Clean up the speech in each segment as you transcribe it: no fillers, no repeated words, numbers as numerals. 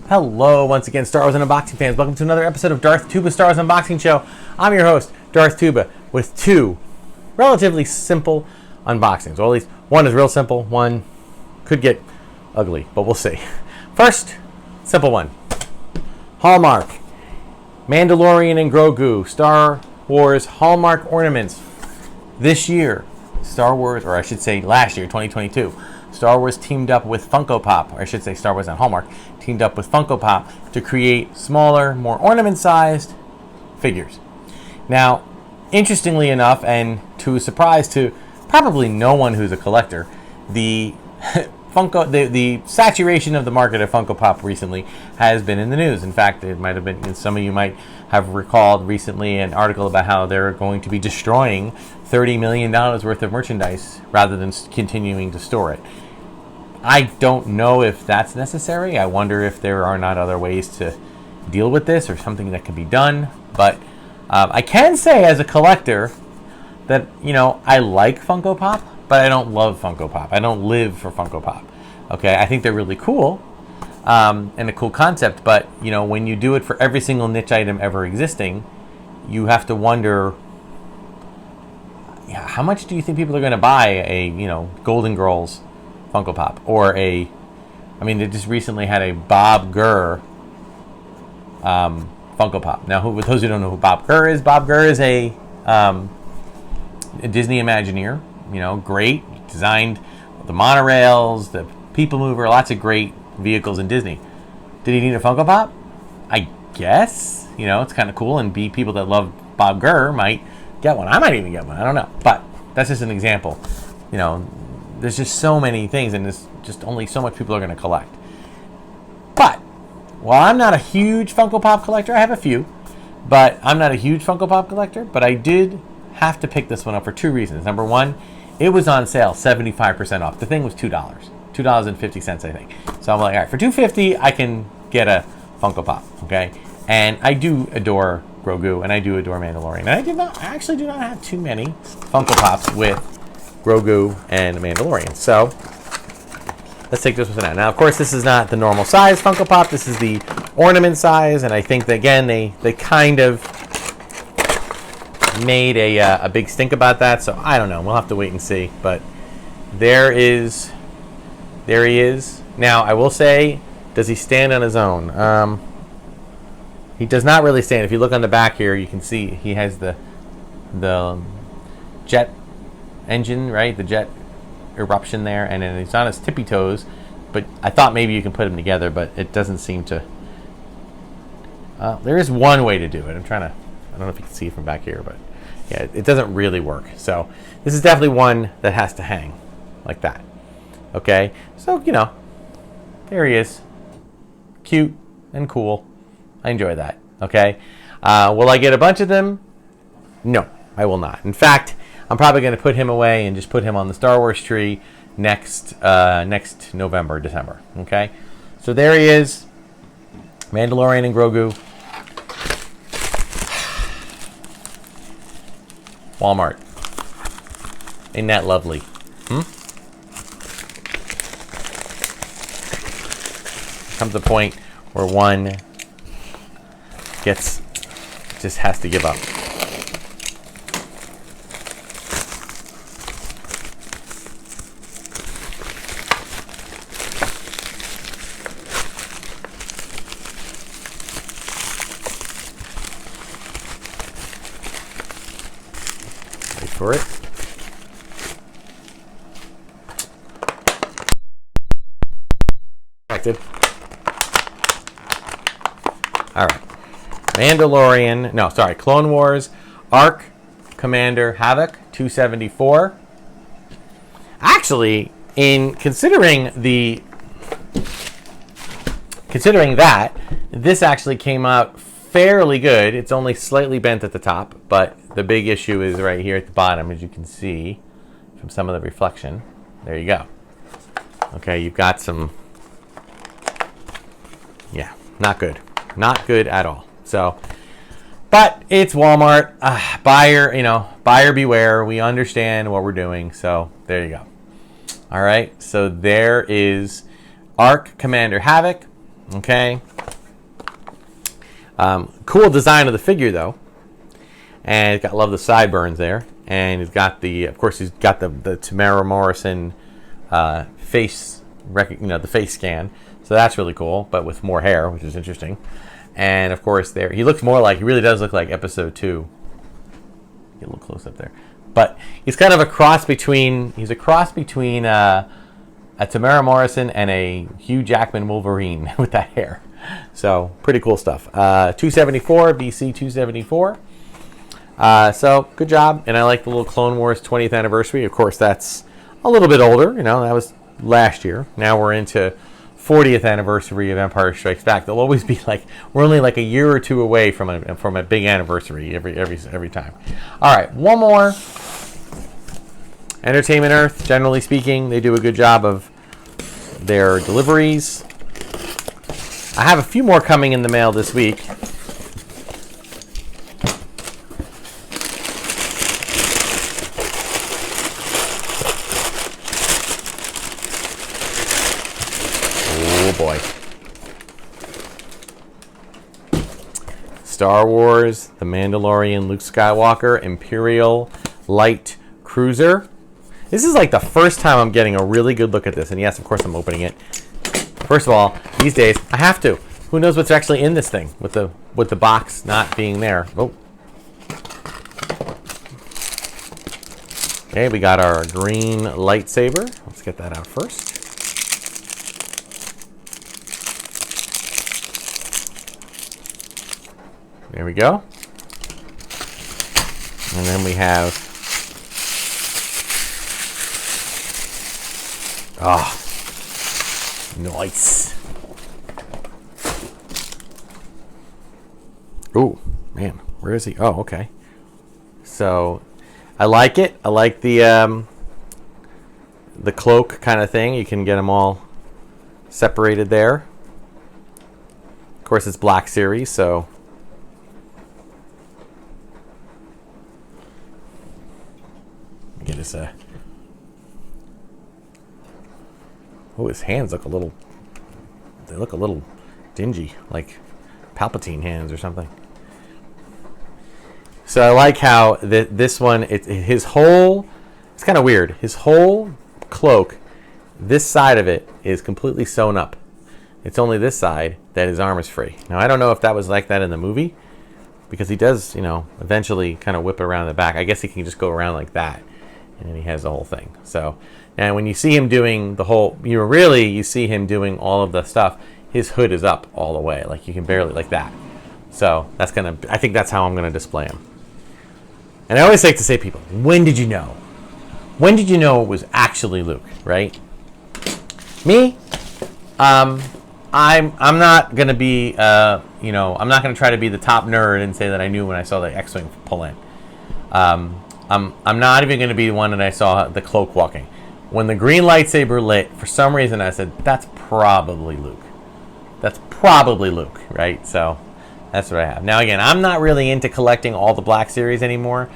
Hello, once again, Star Wars Unboxing fans. Welcome to another episode of Darth Tuba Star Wars Unboxing Show. I'm your host, Darth Tuba, with two relatively simple unboxings. Or at least one is real simple, one could get ugly, but we'll see. First, simple one. Hallmark, Mandalorian and Grogu, Star Wars Hallmark ornaments. This year, Star Wars, or I should say last year, 2022, Star Wars teamed up with Funko Pop, or I should say Star Wars and Hallmark, teamed up with Funko Pop to create smaller, more ornament-sized figures. Now, interestingly enough, and to a surprise to probably no one who's a collector, the the saturation of the market of Funko Pop recently has been in the news. In fact, it might have been, some of you might have recalled recently an article about how they're going to be destroying $30 million worth of merchandise rather than continuing to store it. I don't know if that's necessary. I wonder if there are not other ways to deal with this or something that can be done. But I can say as a collector that, you know, I like Funko Pop, but I don't love Funko Pop. I don't live for Funko Pop. Okay, I think they're really cool and a cool concept, but, you know, when you do it for every single niche item ever existing, you have to wonder, how much do you think people are going to buy a, you know, Golden Girls Funko Pop, or a, I mean, they just recently had a Bob Gurr Funko Pop. Now, with those who don't know who Bob Gurr is a Disney Imagineer. You know, great, designed the monorails, the People Mover, lots of great vehicles in Disney. Did he need a Funko Pop? I guess. You know, it's kind of cool, and people that love Bob Gurr might get one. I might even get one. I don't know, but that's just an example. You know, there's just so many things, and there's just only so much people are going to collect. But while I'm not a huge Funko Pop collector, I have a few, but I'm not a huge Funko Pop collector, but I did have to pick this one up for two reasons. Number one, it was on sale 75% off. The thing was $2, $2.50, I think. So I'm like, all right, for $2.50, I can get a Funko Pop, okay? And I do adore Grogu, and I do adore Mandalorian. And I actually do not have too many Funko Pops with Grogu and Mandalorian. So let's take this one out. Now, of course, this is not the normal size Funko Pop. This is the ornament size, and I think that, again, they kind of made a big stink about that. So I don't know. We'll have to wait and see. But there he is. Now, I will say, does he stand on his own? He does not really stand. If you look on the back here, you can see he has the jet engine, right? The jet eruption there, and then he's on his tippy toes. But I thought maybe you can put them together, but it doesn't seem to. There is one way to do it. I don't know if you can see it from back here, but yeah, it doesn't really work. So this is definitely one that has to hang like that. Okay, so, you know, there he is, cute and cool. I enjoy that. Okay, will I get a bunch of them? No, I will not. In fact, I'm probably going to put him away and just put him on the Star Wars tree next November, December. Okay, so there he is, Mandalorian and Grogu. Walmart. Ain't that lovely? Comes a point where one just has to give up. Wait for it. Connected. All right. Clone Wars Arc Commander Havoc 274. Actually, in considering that, this actually came out fairly good. It's only slightly bent at the top, but the big issue is right here at the bottom, as you can see from some of the reflection. There you go. Okay, you've got some, yeah, not good. Not good at all. So, but it's Walmart. Buyer beware. We understand what we're doing. So there you go. All right. So there is Arc Commander Havoc. Okay. Cool design of the figure, though. And I love the sideburns there. And he's got of course, he's got the Tamara Morrison face, the face scan. So that's really cool, but with more hair, which is interesting. And of course, he really does look like episode 2. Get a little close up there. But he's kind of a cross between, a Tamara Morrison and a Hugh Jackman Wolverine with that hair. So pretty cool stuff. 274, BC 274. So good job. And I like the little Clone Wars 20th anniversary. Of course, that's a little bit older. That was last year. Now we're into 40th anniversary of Empire Strikes Back. They'll always be like, we're only like a year or two away from a big anniversary every time. All right, one more. Entertainment Earth, generally speaking, they do a good job of their deliveries. I have a few more coming in the mail this week. Oh boy. Star Wars, The Mandalorian, Luke Skywalker, Imperial Light Cruiser. This is like the first time I'm getting a really good look at this. And yes, of course I'm opening it. First of all, these days, I have to. Who knows what's actually in this thing with the box not being there. Oh. Okay, we got our green lightsaber. Let's get that out first. There we go. And then we have... Oh, nice. Oh, man, where is he? Oh, okay. So, I like it. I like the cloak kind of thing. You can get them all separated there. Of course, it's Black Series, so... Get his... Oh, his hands look a little dingy, like Palpatine hands or something. So I like how this one, it's kind of weird. His whole cloak, this side of it is completely sewn up. It's only this side that his arm is free. Now, I don't know if that was like that in the movie, because he does, eventually kind of whip it around the back. I guess he can just go around like that, and then he has the whole thing. So... And when you see him doing you see him doing all of the stuff, his hood is up all the way. Like, you can barely, like that. So, I think that's how I'm going to display him. And I always like to say to people, when did you know? When did you know it was actually Luke, right? Me? I'm not going to be, I'm not going to try to be the top nerd and say that I knew when I saw the X-Wing pull in. I'm not even going to be the one that I saw the cloak walking. When the green lightsaber lit, for some reason I said, that's probably Luke. That's probably Luke, right? So that's what I have. Now, again, I'm not really into collecting all the Black Series anymore.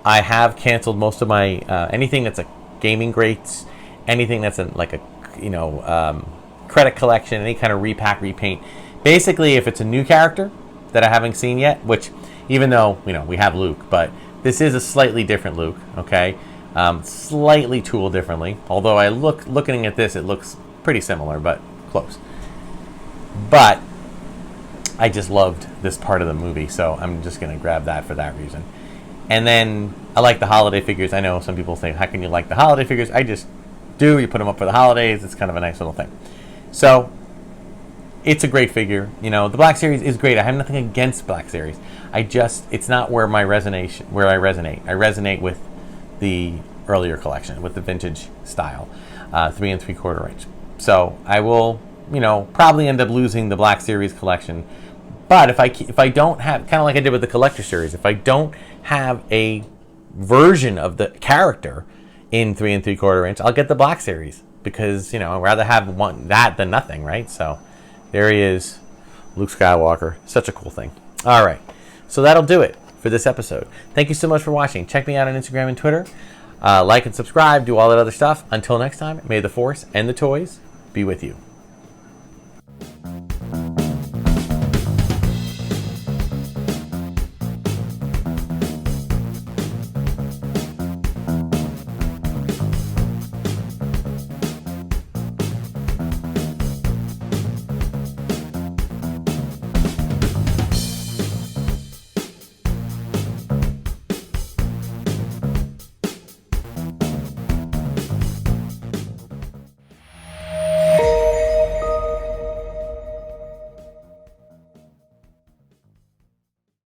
I have canceled most of my, anything that's a gaming greats, anything that's credit collection, any kind of repack, repaint. Basically, if it's a new character that I haven't seen yet, which even though, we have Luke, but this is a slightly different Luke, okay? Slightly tooled differently. Although looking at this, it looks pretty similar, but close. But I just loved this part of the movie, so I'm just going to grab that for that reason. And then I like the holiday figures. I know some people think, how can you like the holiday figures? I just do. You put them up for the holidays. It's kind of a nice little thing. So it's a great figure. The Black Series is great. I have nothing against Black Series. It's not where I resonate. I resonate with the earlier collection, with the vintage style, 3 3/4 inch. So I will, probably end up losing the Black Series collection. But if I don't have, kind of like I did with the Collector Series, if I don't have a version of the character in 3 3/4 inch, I'll get the Black Series, because I'd rather have that than nothing, right? So there he is, Luke Skywalker. Such a cool thing. All right, so that'll do it for this episode. Thank you so much for watching. Check me out on Instagram and Twitter. Like and subscribe, do all that other stuff. Until next time, may the Force and the toys be with you.